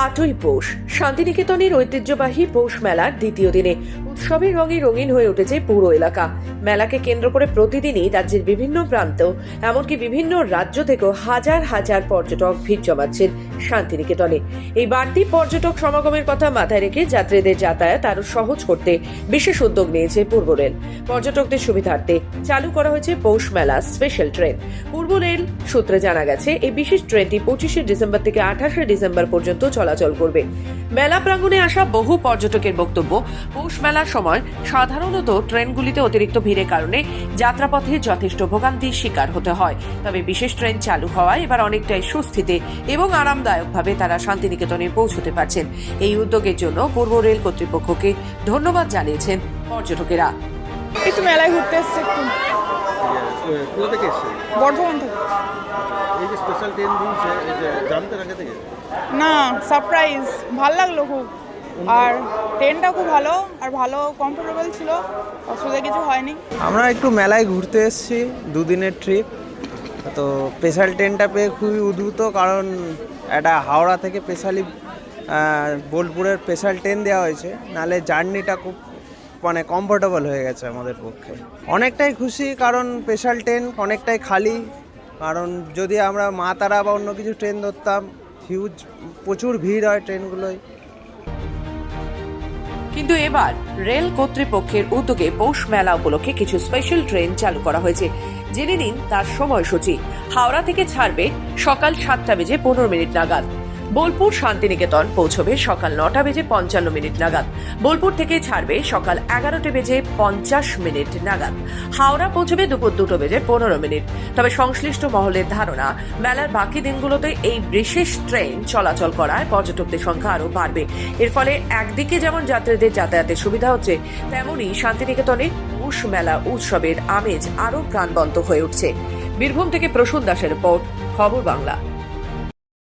8ই পৌষ শান্তিনিকেতনের ঐতিহ্যবাহী পৌষ মেলার দ্বিতীয় দিনে উৎসবের রঙে রঙিন হয়ে উঠেছে পুরো এলাকা। মেলাকে কেন্দ্র করে প্রতিদিনই রাজ্যের বিভিন্ন প্রান্ত এমনকি বিভিন্ন রাজ্য থেকেও হাজার হাজার পর্যটক ভিড় জমাচ্ছেন শান্তিনিকেতনে। এই বাড়তি পর্যটক সমাগমের কথা মাথায় রেখে যাত্রীদের যাতায়াত আরো সহজ করতে বিশেষ উদ্যোগ নিয়েছে পূর্ব রেল। পর্যটকদের সুবিধার্থে চালু করা হয়েছে পৌষ মেলা স্পেশাল ট্রেন। পূর্ব রেল সূত্রে জানা গেছে এই বিশেষ ট্রেনটি 25শে ডিসেম্বর থেকে 28শে ডিসেম্বর পর্যন্ত চলাচল করবে। মেলা প্রাঙ্গণে আসা বহু পর্যটকের বক্তব্য, পৌষ মেলার সময় সাধারণত ট্রেনগুলিতে অতিরিক্ত ভিড়ের কারণে যাত্রাপথে যথেষ্ট ভোগান্তির শিকার হতে হয়। তবে বিশেষ ট্রেন চালু হওয়ায় এবার অনেকটাই স্বস্তিতে এবং আরামদায়কভাবে তারা শান্তিনিকেতনে পৌঁছতে পারছেন। এই উদ্যোগের জন্য পূর্ব রেল কর্তৃপক্ষকে ধন্যবাদ জানিয়েছেন পর্যটকেরা। একটু মেলায় ঘুরতে এসছে, একটু কোথা থেকে এসছে? বর্ধমান থেকে। এই যে স্পেশাল ট্রেন দিয়েছে, জানতেন আগে থেকে? না, সারপ্রাইজ, ভাল লাগলো খুব। আর ট্রেনটা খুব ভালো আর ভালো কমফোর্টেবল ছিল, অসুবিধা কিছু হয়নি। আমরা একটু মেলায় ঘুরতে এসেছি, দুদিনের ট্রিপ। তো স্পেশাল ট্রেনটা পেয়ে খুবই উদ্ভূত, কারণ এটা হাওড়া থেকে স্পেশালি বোলপুরের স্পেশাল ট্রেন দেওয়া হয়েছে, নাহলে জার্নিটা খুব কমফোর্টেবল হয়ে গেছে আমাদের পক্ষে। অনেকটাই খুশি, কারণ স্পেশাল ট্রেন অনেকটাই খালি। কারণ যদি আমরা মা তারা বা অন্য কিছু ট্রেন ধরতাম, প্রচুর ভিড় হয় ট্রেনগুলোয়। কিন্তু এবার রেল কর্তৃপক্ষের উদ্যোগে পৌষ মেলা উপলক্ষে কিছু স্পেশাল ট্রেন চালু করা হয়েছে। জেনে নিন তার সময়সূচি। হাওড়া থেকে ছাড়বে সকাল 7:15 নাগাদ। বোলপুর শান্তিনিকেতন পৌঁছবে সকাল 9:55 নাগাদ। বোলপুর থেকে ছাড়বে সকাল 11:50 নাগাদ। হাওড়া পৌঁছবে দুপুর 2:15। তবে সংশ্লিষ্ট মহলের ধারণা, মেলার বাকি দিনগুলোতে এই বিশেষ ট্রেন চলাচল করায় পর্যটকদের সংখ্যা আরও বাড়বে। এর ফলে একদিকে যেমন যাত্রীদের যাতায়াতের সুবিধা হচ্ছে, তেমনই শান্তিনিকেতনে পৌষ মেলা উৎসবের আমেজ আরও প্রাণবন্ত হয়ে উঠছে। বীরভূম থেকে প্রসূন দাসের রিপোর্ট, খবর বাংলা।